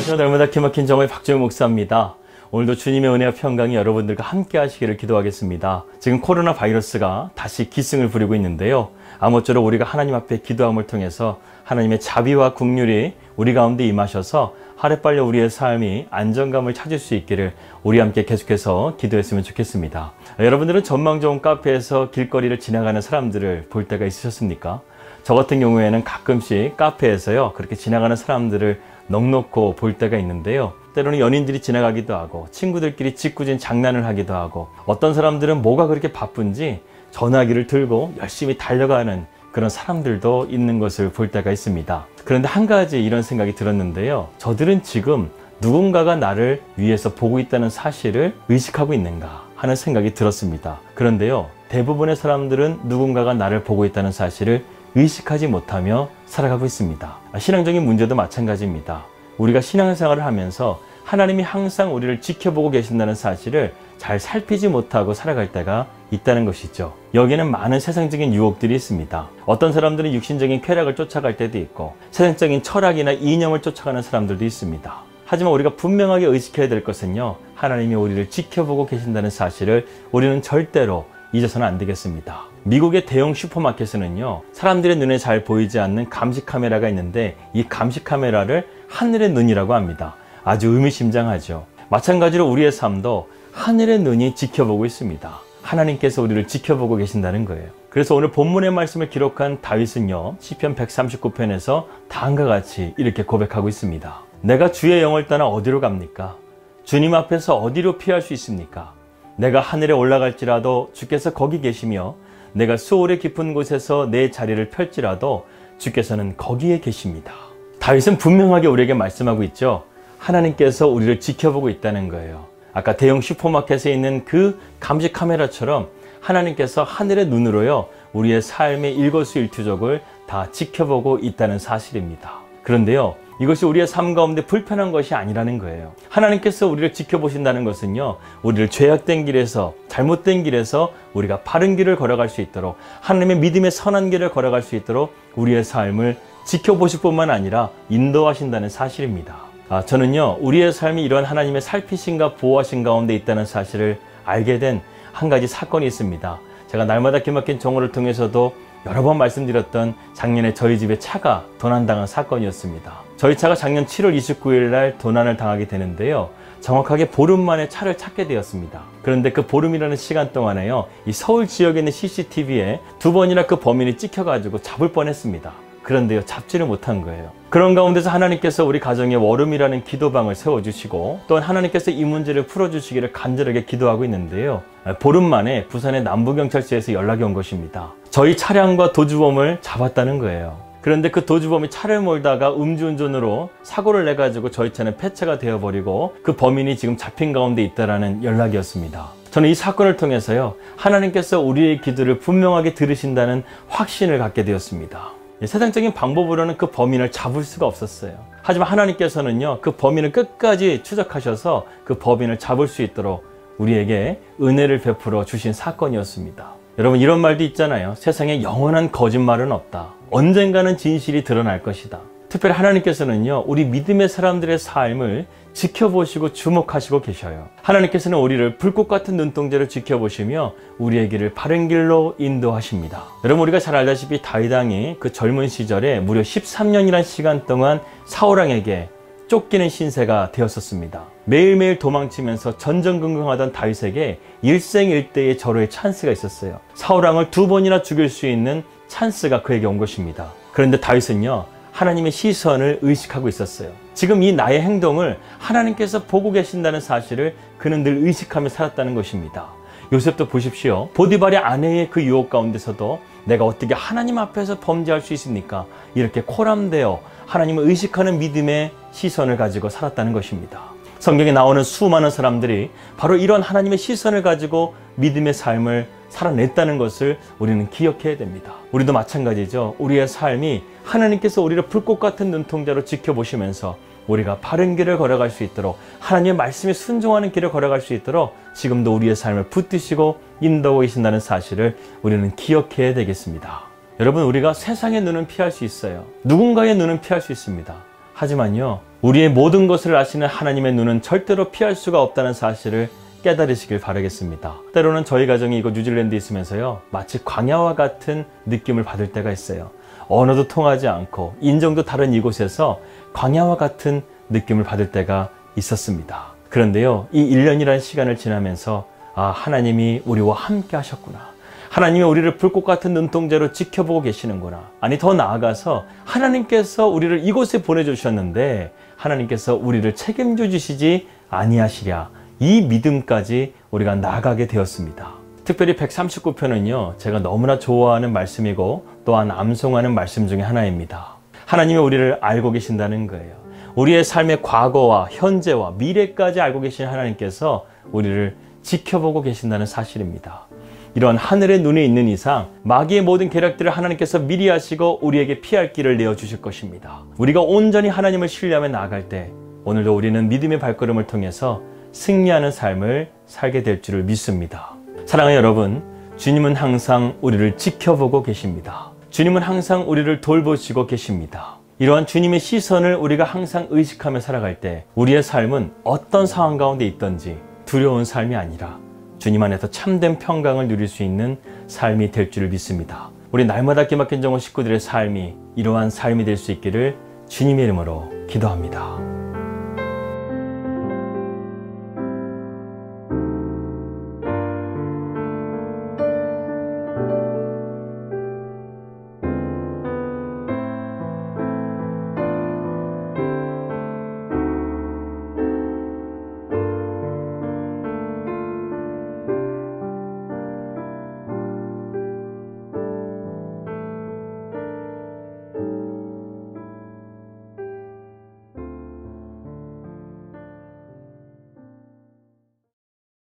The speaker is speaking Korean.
안녕하세요. 날마다 기막힌 정오의 박정희 목사입니다. 오늘도 주님의 은혜와 평강이 여러분들과 함께 하시기를 기도하겠습니다. 지금 코로나 바이러스가 다시 기승을 부리고 있는데요. 아무쪼록 우리가 하나님 앞에 기도함을 통해서 하나님의 자비와 긍휼이 우리 가운데 임하셔서 하루빨리 우리의 삶이 안정감을 찾을 수 있기를 우리 함께 계속해서 기도했으면 좋겠습니다. 여러분들은 전망 좋은 카페에서 길거리를 지나가는 사람들을 볼 때가 있으셨습니까? 저 같은 경우에는 가끔씩 카페에서요, 그렇게 지나가는 사람들을 넋놓고 볼 때가 있는데요. 때로는 연인들이 지나가기도 하고 친구들끼리 짓궂은 장난을 하기도 하고, 어떤 사람들은 뭐가 그렇게 바쁜지 전화기를 들고 열심히 달려가는 그런 사람들도 있는 것을 볼 때가 있습니다. 그런데 한 가지 이런 생각이 들었는데요. 저들은 지금 누군가가 나를 위해서 보고 있다는 사실을 의식하고 있는가 하는 생각이 들었습니다. 그런데요, 대부분의 사람들은 누군가가 나를 보고 있다는 사실을 의식하지 못하며 살아가고 있습니다. 신앙적인 문제도 마찬가지입니다. 우리가 신앙생활을 하면서 하나님이 항상 우리를 지켜보고 계신다는 사실을 잘 살피지 못하고 살아갈 때가 있다는 것이죠. 여기에는 많은 세상적인 유혹들이 있습니다. 어떤 사람들은 육신적인 쾌락을 쫓아갈 때도 있고, 세상적인 철학이나 이념을 쫓아가는 사람들도 있습니다. 하지만 우리가 분명하게 의식해야 될 것은요, 하나님이 우리를 지켜보고 계신다는 사실을 우리는 절대로 잊어서는 안 되겠습니다. 미국의 대형 슈퍼마켓에는요, 사람들의 눈에 잘 보이지 않는 감시 카메라가 있는데, 이 감시 카메라를 하늘의 눈이라고 합니다. 아주 의미심장하죠. 마찬가지로 우리의 삶도 하늘의 눈이 지켜보고 있습니다. 하나님께서 우리를 지켜보고 계신다는 거예요. 그래서 오늘 본문의 말씀을 기록한 다윗은요, 시편 139편에서 다음과 같이 이렇게 고백하고 있습니다. 내가 주의 영을 떠나 어디로 갑니까? 주님 앞에서 어디로 피할 수 있습니까? 내가 하늘에 올라갈지라도 주께서 거기 계시며, 내가 수월의 깊은 곳에서 내 자리를 펼지라도 주께서는 거기에 계십니다. 다윗은 분명하게 우리에게 말씀하고 있죠. 하나님께서 우리를 지켜보고 있다는 거예요. 아까 대형 슈퍼마켓에 있는 그 감시 카메라처럼 하나님께서 하늘의 눈으로요, 우리의 삶의 일거수일투족을 다 지켜보고 있다는 사실입니다. 그런데요, 이것이 우리의 삶 가운데 불편한 것이 아니라는 거예요. 하나님께서 우리를 지켜보신다는 것은요, 우리를 죄악된 길에서, 잘못된 길에서 우리가 바른 길을 걸어갈 수 있도록, 하나님의 믿음의 선한 길을 걸어갈 수 있도록 우리의 삶을 지켜보실 뿐만 아니라 인도하신다는 사실입니다. 저는요, 우리의 삶이 이런 하나님의 살피심과 보호하심 가운데 있다는 사실을 알게 된 한 가지 사건이 있습니다. 제가 날마다 기막힌 정오를 통해서도 여러 번 말씀드렸던 작년에 저희 집에 차가 도난당한 사건이었습니다. 저희 차가 작년 7월 29일 날 도난을 당하게 되는데요, 정확하게 보름 만에 차를 찾게 되었습니다. 그런데 그 보름이라는 시간 동안에요, 이 서울 지역에 있는 CCTV에 2번이나 그 범인이 찍혀가지고 잡을 뻔했습니다. 그런데요, 잡지를 못한 거예요. 그런 가운데서 하나님께서 우리 가정에 월음이라는 기도방을 세워주시고, 또한 하나님께서 이 문제를 풀어주시기를 간절하게 기도하고 있는데요, 보름 만에 부산의 남부경찰서에서 연락이 온 것입니다. 저희 차량과 도주범을 잡았다는 거예요. 그런데 그 도주범이 차를 몰다가 음주운전으로 사고를 내가지고 저희 차는 폐차가 되어버리고, 그 범인이 지금 잡힌 가운데 있다라는 연락이었습니다. 저는 이 사건을 통해서요, 하나님께서 우리의 기도를 분명하게 들으신다는 확신을 갖게 되었습니다. 세상적인 방법으로는 그 범인을 잡을 수가 없었어요. 하지만 하나님께서는요, 그 범인을 끝까지 추적하셔서 그 범인을 잡을 수 있도록 우리에게 은혜를 베풀어 주신 사건이었습니다. 여러분, 이런 말도 있잖아요. 세상에 영원한 거짓말은 없다. 언젠가는 진실이 드러날 것이다. 특별히 하나님께서는요, 우리 믿음의 사람들의 삶을 지켜보시고 주목하시고 계셔요. 하나님께서는 우리를 불꽃 같은 눈동자를 지켜보시며 우리의 길을 바른 길로 인도하십니다. 여러분, 우리가 잘 알다시피 다윗 왕이 그 젊은 시절에 무려 13년이란 시간 동안 사울왕에게 쫓기는 신세가 되었었습니다. 매일매일 도망치면서 전전긍긍하던 다윗에게 일생일대의 절호의 찬스가 있었어요. 사울왕을 2번이나 죽일 수 있는 찬스가 그에게 온 것입니다. 그런데 다윗은요, 하나님의 시선을 의식하고 있었어요. 지금 이 나의 행동을 하나님께서 보고 계신다는 사실을 그는 늘 의식하며 살았다는 것입니다. 요셉도 보십시오. 보디발의 아내의 그 유혹 가운데서도 내가 어떻게 하나님 앞에서 범죄할 수 있습니까? 이렇게 코람되어 하나님을 의식하는 믿음의 시선을 가지고 살았다는 것입니다. 성경에 나오는 수많은 사람들이 바로 이런 하나님의 시선을 가지고 믿음의 삶을 살아냈다는 것을 우리는 기억해야 됩니다. 우리도 마찬가지죠. 우리의 삶이 하나님께서 우리를 불꽃 같은 눈동자로 지켜보시면서 우리가 바른 길을 걸어갈 수 있도록, 하나님의 말씀에 순종하는 길을 걸어갈 수 있도록 지금도 우리의 삶을 붙드시고 인도하고 계신다는 사실을 우리는 기억해야 되겠습니다. 여러분, 우리가 세상의 눈은 피할 수 있어요. 누군가의 눈은 피할 수 있습니다. 하지만요, 우리의 모든 것을 아시는 하나님의 눈은 절대로 피할 수가 없다는 사실을 깨달으시길 바라겠습니다. 때로는 저희 가정이 이곳 뉴질랜드에 있으면서요, 마치 광야와 같은 느낌을 받을 때가 있어요. 언어도 통하지 않고 인종도 다른 이곳에서 광야와 같은 느낌을 받을 때가 있었습니다. 그런데요, 이 1년이라는 시간을 지나면서 하나님이 우리와 함께 하셨구나. 하나님이 우리를 불꽃 같은 눈동자로 지켜보고 계시는구나. 아니, 더 나아가서 하나님께서 우리를 이곳에 보내주셨는데 하나님께서 우리를 책임져 주시지 아니하시랴. 이 믿음까지 우리가 나가게 되었습니다. 특별히 139편은요, 제가 너무나 좋아하는 말씀이고 또한 암송하는 말씀 중에 하나입니다. 하나님이 우리를 알고 계신다는 거예요. 우리의 삶의 과거와 현재와 미래까지 알고 계신 하나님께서 우리를 지켜보고 계신다는 사실입니다. 이런 하늘의 눈이 있는 이상 마귀의 모든 계략들을 하나님께서 미리 하시고 우리에게 피할 길을 내어주실 것입니다. 우리가 온전히 하나님을 신뢰하며 나아갈 때 오늘도 우리는 믿음의 발걸음을 통해서 승리하는 삶을 살게 될 줄을 믿습니다. 사랑하는 여러분, 주님은 항상 우리를 지켜보고 계십니다. 주님은 항상 우리를 돌보시고 계십니다. 이러한 주님의 시선을 우리가 항상 의식하며 살아갈 때 우리의 삶은 어떤 상황 가운데 있든지 두려운 삶이 아니라 주님 안에서 참된 평강을 누릴 수 있는 삶이 될 줄을 믿습니다. 우리 날마다 기막힌 정원 식구들의 삶이 이러한 삶이 될 수 있기를 주님의 이름으로 기도합니다.